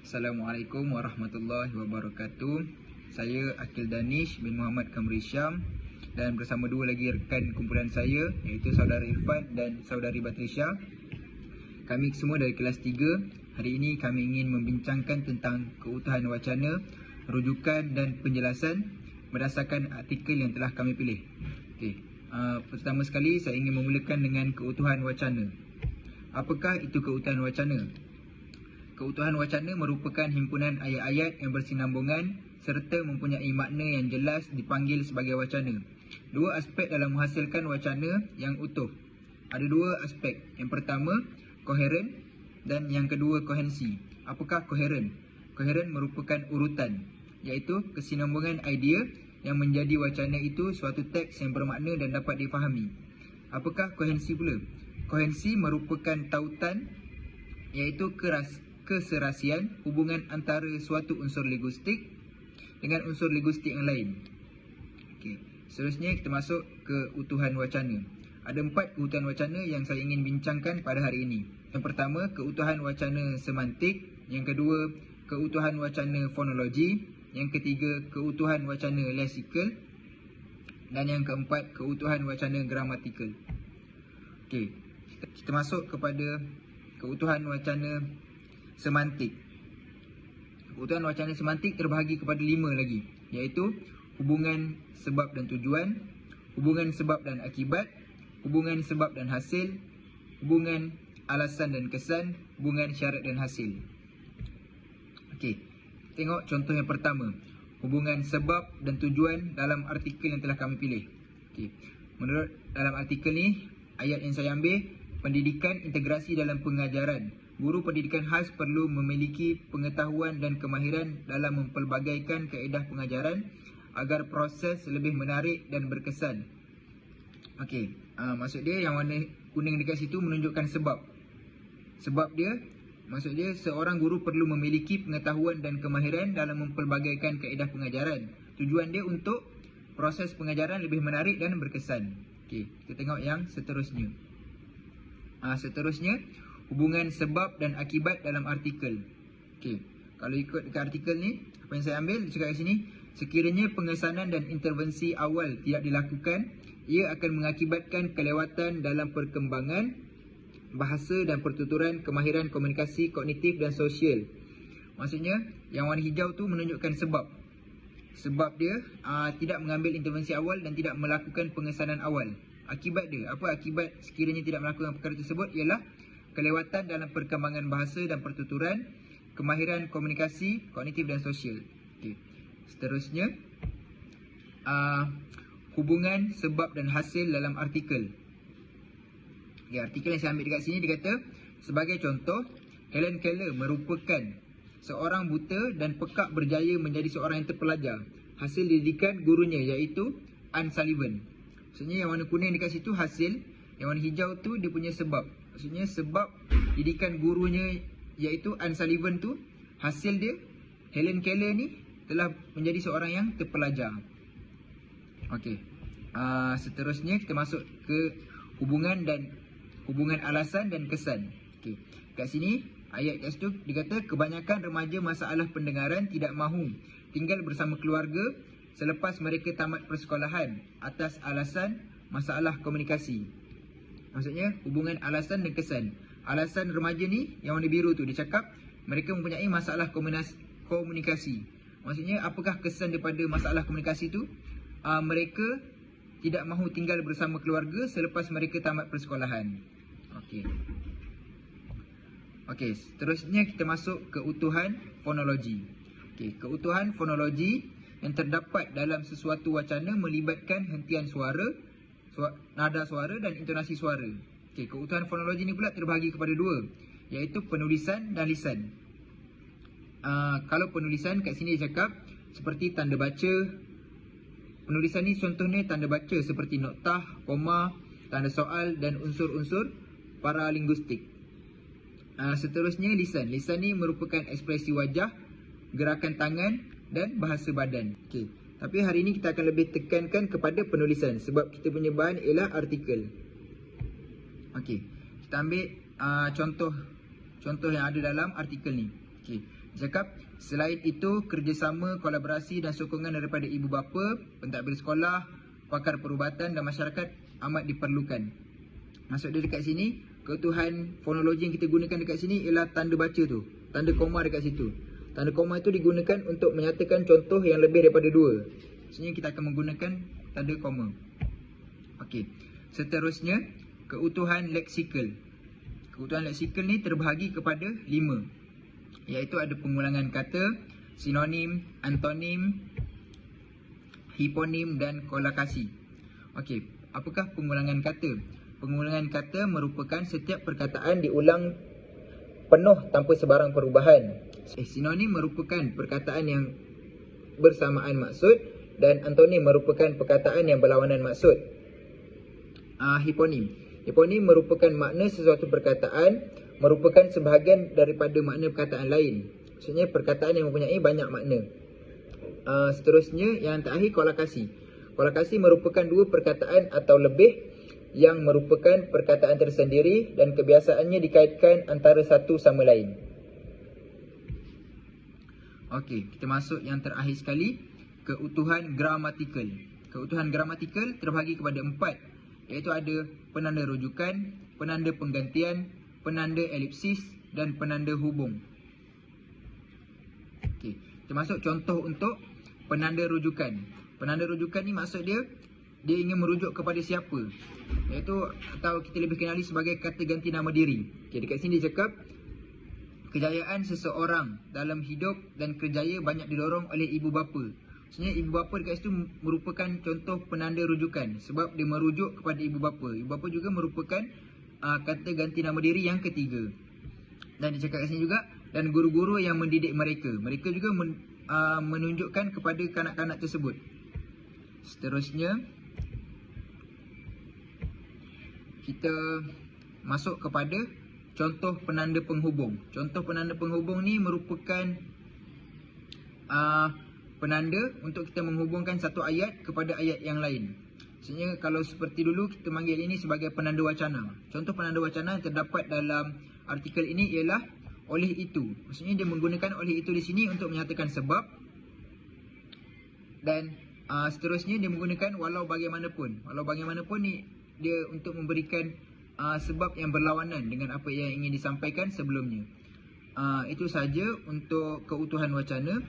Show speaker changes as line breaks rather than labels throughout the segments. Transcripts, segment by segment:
Assalamualaikum warahmatullahi wabarakatuh. Saya Akil Danish bin Muhammad Kamri Syam dan bersama dua lagi rekan kumpulan saya iaitu saudara Irfan dan saudari Batrisha. Kami semua dari kelas 3. Hari ini kami ingin membincangkan tentang keutuhan wacana, rujukan dan penjelasan berdasarkan artikel yang telah kami pilih. Pertama sekali saya ingin memulakan dengan keutuhan wacana. Apakah itu keutuhan wacana? Keutuhan wacana merupakan himpunan ayat-ayat yang bersinambungan serta mempunyai makna yang jelas dipanggil sebagai wacana. Dua aspek dalam menghasilkan wacana yang utuh. Ada dua aspek. Yang pertama, koheren dan yang kedua, kohensi. Apakah koheren? Koheren merupakan urutan, iaitu kesinambungan idea yang menjadi wacana itu suatu teks yang bermakna dan dapat difahami. Apakah kohensi pula? Kohensi merupakan tautan, iaitu keserasian hubungan antara suatu unsur linguistik dengan unsur linguistik yang lain. Seterusnya kita masuk ke keutuhan wacana. Ada 4 keutuhan wacana yang saya ingin bincangkan pada hari ini. Yang pertama, keutuhan wacana semantik. Yang kedua, keutuhan wacana fonologi. Yang ketiga, keutuhan wacana leksikal. Dan yang keempat, keutuhan wacana gramatikal. Kita masuk kepada keutuhan wacana semantik. Keutuhan wacana semantik terbahagi kepada 5 lagi, iaitu hubungan sebab dan tujuan, hubungan sebab dan akibat, hubungan sebab dan hasil, hubungan alasan dan kesan, hubungan syarat dan hasil. Tengok contoh yang pertama, hubungan sebab dan tujuan dalam artikel yang telah kami pilih. Menurut dalam artikel ni, ayat yang saya ambil, pendidikan integrasi dalam pengajaran. Guru pendidikan khas perlu memiliki pengetahuan dan kemahiran dalam mempelbagaikan kaedah pengajaran agar proses lebih menarik dan berkesan. Maksud dia yang warna kuning dekat situ menunjukkan sebab. Sebab dia, maksud dia seorang guru perlu memiliki pengetahuan dan kemahiran dalam mempelbagaikan kaedah pengajaran. Tujuan dia untuk proses pengajaran lebih menarik dan berkesan. Kita tengok yang seterusnya. Seterusnya, hubungan sebab dan akibat dalam artikel. Kalau ikut dekat artikel ni, apa yang saya ambil, dia cakap kat sini, sekiranya pengesanan dan intervensi awal tidak dilakukan, ia akan mengakibatkan kelewatan dalam perkembangan bahasa dan pertuturan, kemahiran komunikasi, kognitif dan sosial. Maksudnya, yang warna hijau tu menunjukkan sebab. Sebab dia tidak mengambil intervensi awal dan tidak melakukan pengesanan awal. Akibat dia, apa akibat sekiranya tidak melakukan perkara tersebut? Ialah kelewatan dalam perkembangan bahasa dan pertuturan, kemahiran komunikasi, kognitif dan sosial. Seterusnya, hubungan sebab dan hasil dalam artikel. Artikel yang saya ambil dekat sini, dia kata, sebagai contoh, Helen Keller merupakan seorang buta dan pekak berjaya menjadi seorang yang terpelajar. Hasil didikan gurunya iaitu Anne Sullivan. Maksudnya yang warna kuning dekat situ hasil, yang warna hijau tu dia punya sebab. Maksudnya sebab didikan gurunya iaitu Anne Sullivan tu, hasil dia Helen Keller ni telah menjadi seorang yang terpelajar. Seterusnya kita masuk ke hubungan alasan dan kesan. Kat sini ayat kat situ dia kata kebanyakan remaja masalah pendengaran tidak mahu tinggal bersama keluarga selepas mereka tamat persekolahan atas alasan masalah komunikasi. Maksudnya hubungan alasan dan kesan. Alasan remaja ni yang warna biru tu, dia cakap mereka mempunyai masalah komunikasi. Maksudnya apakah kesan daripada masalah komunikasi tu? Mereka tidak mahu tinggal bersama keluarga selepas mereka tamat persekolahan. Seterusnya kita masuk keutuhan fonologi. Keutuhan fonologi yang terdapat dalam sesuatu wacana melibatkan hentian suara, nada suara dan intonasi suara. Keutuhan fonologi ni pula terbahagi kepada 2, iaitu penulisan dan lisan. Kalau penulisan kat sini dia cakap seperti tanda baca. Penulisan ni contohnya tanda baca seperti noktah, koma, tanda soal dan unsur-unsur paralinguistik. Seterusnya lisan. Lisan ni merupakan ekspresi wajah, gerakan tangan dan bahasa badan. Tapi hari ini kita akan lebih tekankan kepada penulisan sebab kita punya bahan ialah artikel. Kita ambil contoh yang ada dalam artikel ni. Okey, cakap selain itu kerjasama, kolaborasi dan sokongan daripada ibu bapa, pentadbir sekolah, pakar perubatan dan masyarakat amat diperlukan. Maksud dia dekat sini, keutuhan fonologi yang kita gunakan dekat sini ialah tanda baca tu, tanda koma dekat situ. Tanda koma itu digunakan untuk menyatakan contoh yang lebih daripada 2. Maksudnya kita akan menggunakan tanda koma. Okey, seterusnya keutuhan leksikal. Keutuhan leksikal ni terbahagi kepada 5, iaitu ada pengulangan kata, sinonim, antonim, hiponim dan kolokasi. Okey, apakah pengulangan kata? Pengulangan kata merupakan setiap perkataan diulang penuh tanpa sebarang perubahan. Sinonim merupakan perkataan yang bersamaan maksud dan antonim merupakan perkataan yang berlawanan maksud. Hiponim merupakan makna sesuatu perkataan merupakan sebahagian daripada makna perkataan lain. Maksudnya perkataan yang mempunyai banyak makna. Seterusnya yang terakhir kolokasi. Kolokasi merupakan 2 perkataan atau lebih yang merupakan perkataan tersendiri dan kebiasaannya dikaitkan antara satu sama lain. Okey, kita masuk yang terakhir sekali, keutuhan gramatikal. Keutuhan gramatikal terbahagi kepada 4, iaitu ada penanda rujukan, penanda penggantian, penanda elipsis dan penanda hubung. Okey, kita masuk contoh untuk penanda rujukan. Penanda rujukan ni maksud dia ingin merujuk kepada siapa, iaitu atau kita lebih kenali sebagai kata ganti nama diri. Okey, dekat sini dia cakap kejayaan seseorang dalam hidup dan kerjaya banyak didorong oleh ibu bapa. Maksudnya ibu bapa dekat situ merupakan contoh penanda rujukan sebab dia merujuk kepada ibu bapa. Ibu bapa juga merupakan kata ganti nama diri yang ketiga. Dan dicakap kat sini juga, dan guru-guru yang mendidik mereka. Mereka juga menunjukkan kepada kanak-kanak tersebut. Seterusnya, kita masuk kepada contoh penanda penghubung. Contoh penanda penghubung ni merupakan penanda untuk kita menghubungkan satu ayat kepada ayat yang lain. Maksudnya kalau seperti dulu kita panggil ini sebagai penanda wacana. Contoh penanda wacana yang terdapat dalam artikel ini ialah oleh itu. Maksudnya dia menggunakan oleh itu di sini untuk menyatakan sebab. Dan seterusnya dia menggunakan walau bagaimanapun. Walau bagaimanapun ni dia untuk memberikan sebab yang berlawanan dengan apa yang ingin disampaikan sebelumnya. Itu saja untuk keutuhan wacana.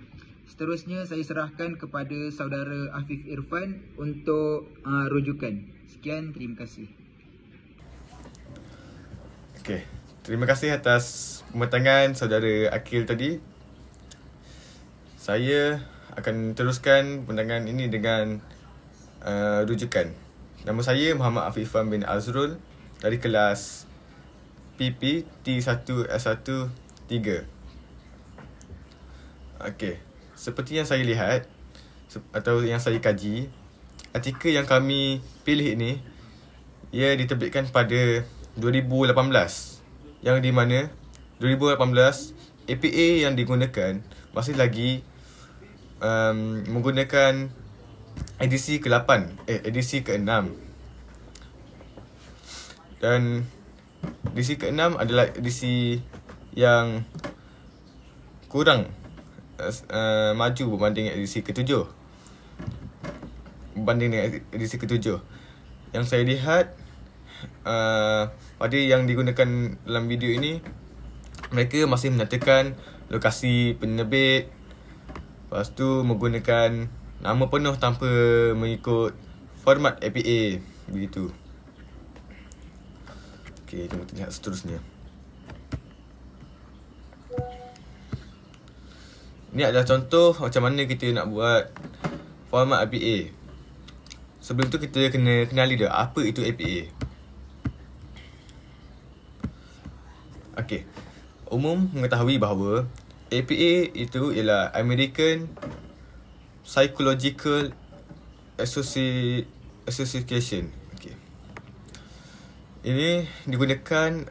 Seterusnya saya serahkan kepada saudara Afif Irfan untuk rujukan. Sekian, terima kasih.
Okey, terima kasih atas pembentangan saudara Akil tadi. Saya akan teruskan pembentangan ini dengan rujukan. Nama saya Muhammad Afif Irfan bin Azrul dari kelas PP T1S1 3. Okey. Seperti yang saya lihat atau yang saya kaji, artikel yang kami pilih ini ia diterbitkan pada 2018, yang di mana 2018 APA yang digunakan masih lagi menggunakan edisi ke-8, edisi ke-6. Dan edisi ke-6 adalah edisi yang kurang maju berbanding edisi ke-7. Berbanding dengan edisi ke-7. Yang saya lihat pada yang digunakan dalam video ini, mereka masih menyatakan lokasi penerbit, lepas tu menggunakan nama penuh tanpa mengikut format APA, begitu. Okey, jom kita lihat seterusnya. Ini adalah contoh macam mana kita nak buat format APA. Sebelum tu kita kena kenali dia apa itu APA. Okey. Umum mengetahui bahawa APA itu ialah American Psychological Association. Okey. Ini digunakan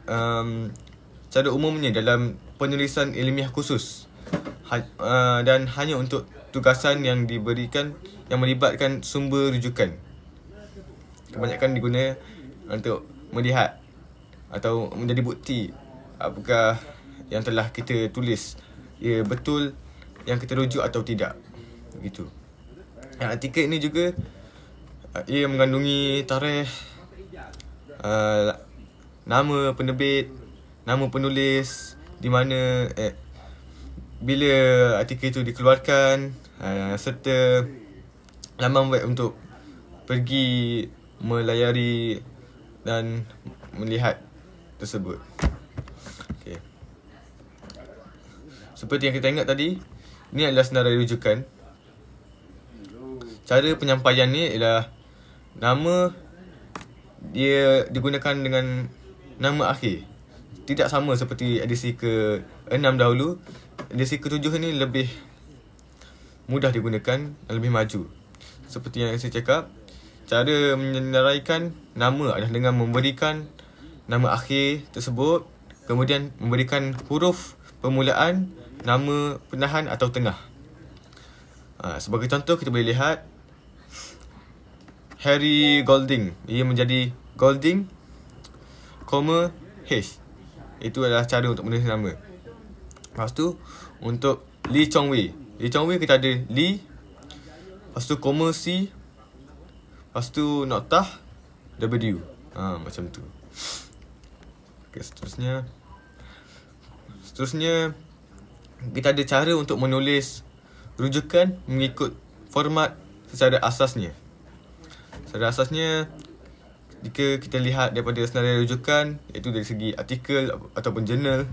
secara umumnya dalam penulisan ilmiah khusus. Dan hanya untuk tugasan yang diberikan yang melibatkan sumber rujukan. Kebanyakan digunakan untuk melihat atau menjadi bukti apakah yang telah kita tulis ia betul yang kita rujuk atau tidak. Begitu. Artikel ini juga ia mengandungi tarikh, nama penerbit, nama penulis, di mana bila artikel itu dikeluarkan, serta laman web untuk pergi melayari dan melihat tersebut. Okay. Seperti yang kita ingat tadi, ini adalah senarai rujukan. Cara penyampaian ni ialah nama dia digunakan dengan nama akhir. Tidak sama seperti edisi ke-6 dahulu. Edisi ke-7 ni lebih mudah digunakan dan lebih maju. Seperti yang saya cakap, cara menyenaraikan nama adalah dengan memberikan nama akhir tersebut, kemudian memberikan huruf permulaan, nama penahan atau tengah. Sebagai contoh, kita boleh lihat Harry Golding. Ia menjadi Golding, H. Itu adalah cara untuk menulis nama. Lepas tu, untuk Lee Chong Wei. Lee Chong Wei kita ada Lee, lepas tu koma C, lepas tu noktah W. Macam tu. Okay, seterusnya kita ada cara untuk menulis rujukan mengikut format secara asasnya. Secara asasnya, jika kita lihat daripada senarai rujukan, iaitu dari segi artikel ataupun jurnal,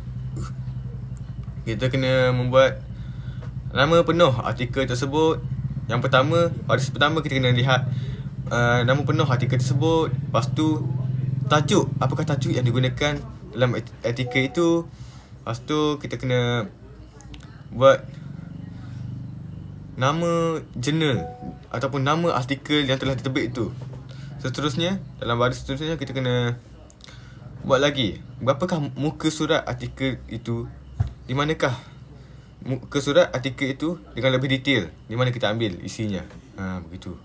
kita kena membuat nama penuh artikel tersebut. Yang pertama, baris pertama kita kena lihat nama penuh artikel tersebut. Lepas tu, tajuk, apakah tajuk yang digunakan dalam artikel itu. Lepas tu, kita kena buat nama jurnal ataupun nama artikel yang telah diterbit itu. Seterusnya, dalam baris seterusnya kita kena buat lagi, berapakah muka surat artikel itu, di manakah muka surat artikel itu dengan lebih detail, di mana kita ambil isinya. Begitu.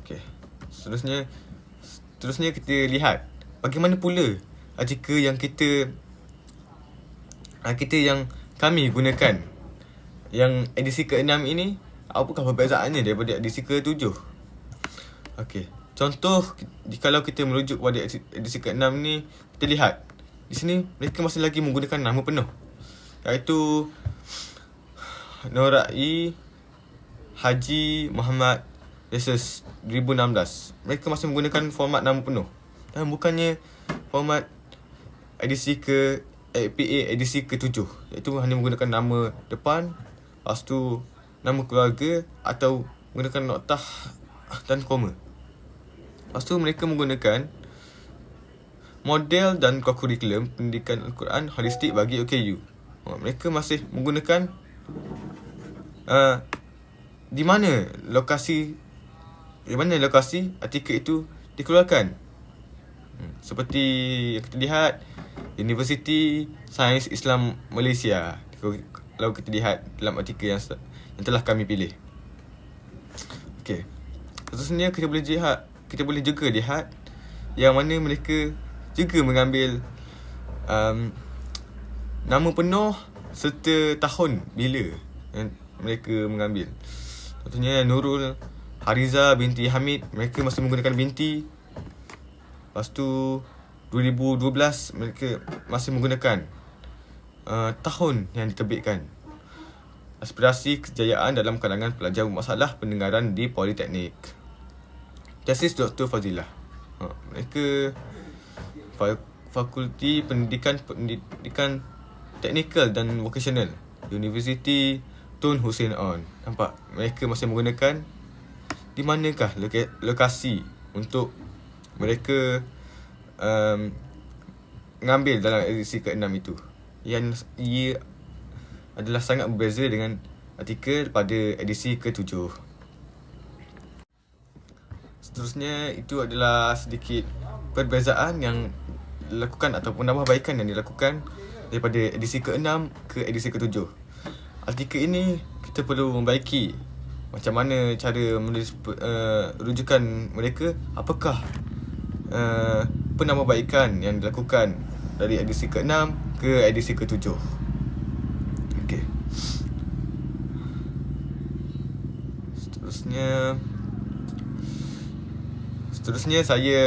Okey. Seterusnya kita lihat bagaimana pula artikel yang yang kami gunakan, yang edisi ke-6 ini, apakah perbezaannya daripada edisi ke-7. Okey. Contoh, kalau kita merujuk pada edisi ke-6 ni, kita lihat di sini mereka masih lagi menggunakan nama penuh, iaitu Norai Haji Muhammad versus 2016. Mereka masih menggunakan format nama penuh dan bukannya format edisi APA edisi ke-7, iaitu hanya menggunakan nama depan, lepas tu nama keluarga atau menggunakan noktah dan koma. Lepas tu mereka menggunakan model dan kurikulum pendidikan Al-Quran holistik bagi OKU. Mereka masih menggunakan di mana lokasi artikel itu dikeluarkan. Seperti yang kita lihat, Universiti Sains Islam Malaysia, kalau kita lihat dalam artikel yang telah kami pilih. Okey. Seterusnya kita boleh juga lihat yang mana mereka juga mengambil nama penuh serta tahun bila yang mereka mengambil. Contohnya Nurul Hariza binti Hamid, mereka masih menggunakan binti. Lepas tu 2012 mereka masih menggunakan tahun yang diterbitkan. Aspirasi kejayaan dalam kalangan pelajar bermasalah pendengaran di Politeknik. Tesis Dr. Fazilah. Mereka Fakulti Pendidikan Teknikal dan Vocational, Universiti Tun Hussein On. Nampak? Mereka masih menggunakan di manakah lokasi untuk mereka mengambil dalam edisi ke-6 itu. Yang ia adalah sangat berbeza dengan artikel pada edisi ke-7. Seterusnya, itu adalah sedikit perbezaan yang dilakukan ataupun nambahbaikan yang dilakukan daripada edisi ke-6 ke edisi ke-7. Artikel ini kita perlu membaiki macam mana cara menulis rujukan mereka, apakah penambahbaikan yang dilakukan dari edisi ke-6 ke edisi ke-7. Okey. Seterusnya saya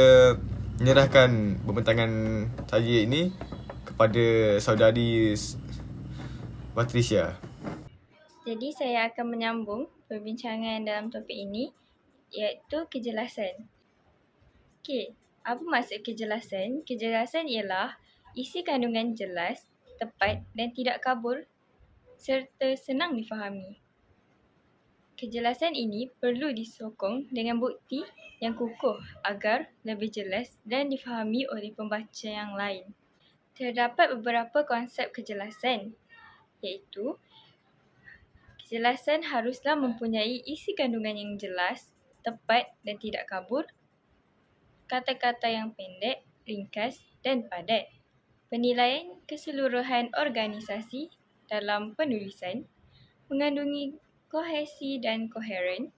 menyerahkan pembentangan saya ini kepada saudari Patricia.
Jadi saya akan menyambung perbincangan dalam topik ini, iaitu kejelasan. Okey, apa maksud kejelasan? Kejelasan ialah isi kandungan jelas, tepat dan tidak kabur serta senang difahami. Kejelasan ini perlu disokong dengan bukti yang kukuh agar lebih jelas dan difahami oleh pembaca yang lain. Terdapat beberapa konsep kejelasan, iaitu kejelasan haruslah mempunyai isi kandungan yang jelas, tepat dan tidak kabur, kata-kata yang pendek, ringkas dan padat, penilaian keseluruhan organisasi dalam penulisan, mengandungi kohesi dan koheren,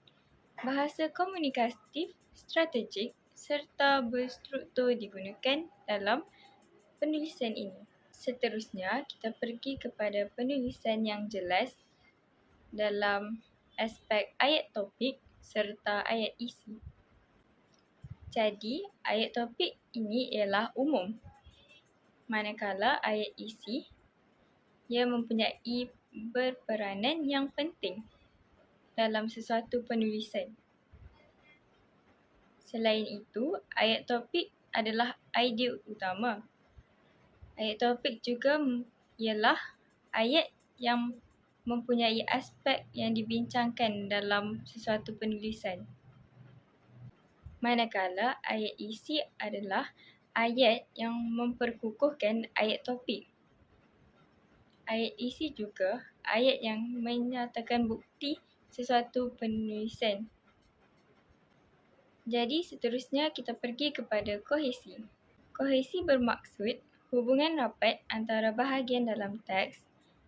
bahasa komunikatif, strategik serta berstruktur digunakan dalam penulisan ini. Seterusnya, kita pergi kepada penulisan yang jelas dalam aspek ayat topik serta ayat isi. Jadi, ayat topik ini ialah umum, manakala ayat isi ia mempunyai berperanan yang penting dalam sesuatu penulisan. Selain itu, ayat topik adalah idea utama. Ayat topik juga ialah ayat yang mempunyai aspek yang dibincangkan dalam sesuatu penulisan. Manakala ayat isi adalah ayat yang memperkukuhkan ayat topik. Ayat isi juga ayat yang menyatakan bukti sesuatu penulisan. Jadi seterusnya kita pergi kepada kohesi. Kohesi bermaksud hubungan rapat antara bahagian dalam teks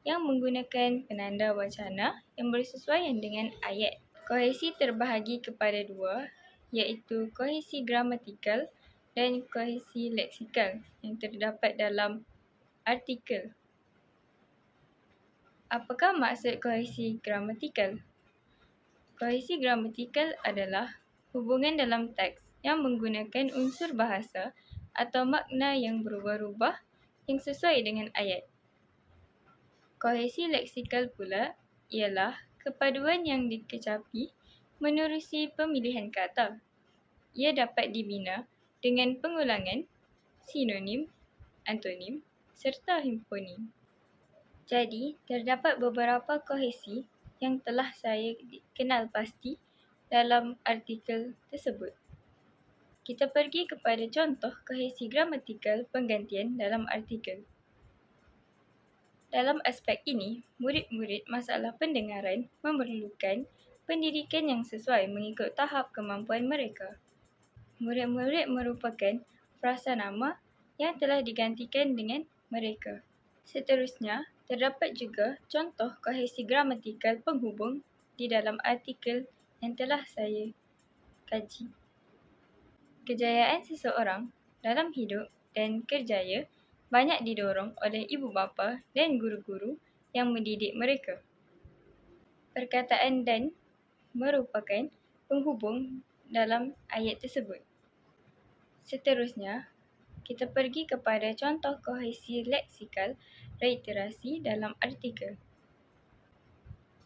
yang menggunakan penanda wacana yang bersesuaian dengan ayat. Kohesi terbahagi kepada dua, iaitu kohesi gramatikal dan kohesi leksikal yang terdapat dalam artikel. Apakah maksud kohesi gramatikal? Kohesi gramatikal adalah hubungan dalam teks yang menggunakan unsur bahasa atau makna yang berubah-ubah yang sesuai dengan ayat. Kohesi leksikal pula ialah kepaduan yang dikecapi menerusi pemilihan kata. Ia dapat dibina dengan pengulangan, sinonim, antonim serta himponim. Jadi, terdapat beberapa kohesi yang telah saya kenal pasti dalam artikel tersebut. Kita pergi kepada contoh kohesi gramatikal penggantian dalam artikel. Dalam aspek ini, murid-murid masalah pendengaran memerlukan pendidikan yang sesuai mengikut tahap kemampuan mereka. Murid-murid merupakan frasa nama yang telah digantikan dengan mereka. Seterusnya, terdapat juga contoh kohesi gramatikal penghubung di dalam artikel yang telah saya kaji. Kejayaan seseorang dalam hidup dan kerjaya banyak didorong oleh ibu bapa dan guru-guru yang mendidik mereka. Perkataan "dan" merupakan penghubung dalam ayat tersebut. Seterusnya, kita pergi kepada contoh kohesi leksikal reiterasi dalam artikel.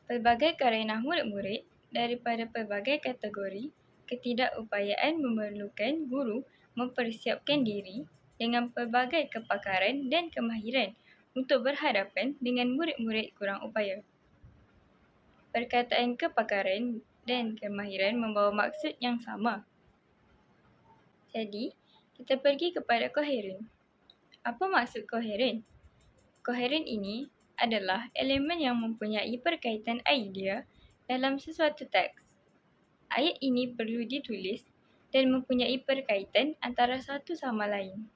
Pelbagai karenah murid-murid daripada pelbagai kategori ketidakupayaan memerlukan guru mempersiapkan diri dengan pelbagai kepakaran dan kemahiran untuk berhadapan dengan murid-murid kurang upaya. Perkataan kepakaran dan kemahiran membawa maksud yang sama. Jadi, kita pergi kepada koheren. Apa maksud koheren? Koheren ini adalah elemen yang mempunyai perkaitan idea dalam sesuatu teks. Ayat ini perlu ditulis dan mempunyai perkaitan antara satu sama lain.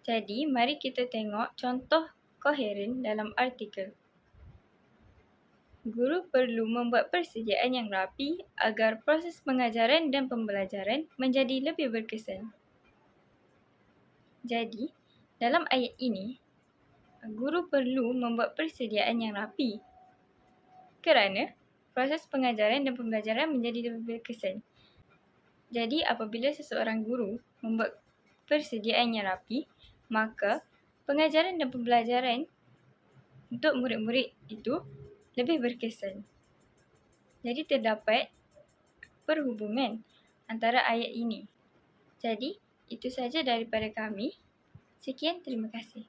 Jadi, mari kita tengok contoh koheren dalam artikel. Guru perlu membuat persediaan yang rapi agar proses pengajaran dan pembelajaran menjadi lebih berkesan. Jadi, dalam ayat ini, guru perlu membuat persediaan yang rapi kerana proses pengajaran dan pembelajaran menjadi lebih berkesan. Jadi, apabila seseorang guru membuat persediaan yang rapi, maka pengajaran dan pembelajaran untuk murid-murid itu lebih berkesan. Jadi, terdapat perhubungan antara ayat ini. Jadi, itu saja daripada kami. Sekian, terima kasih.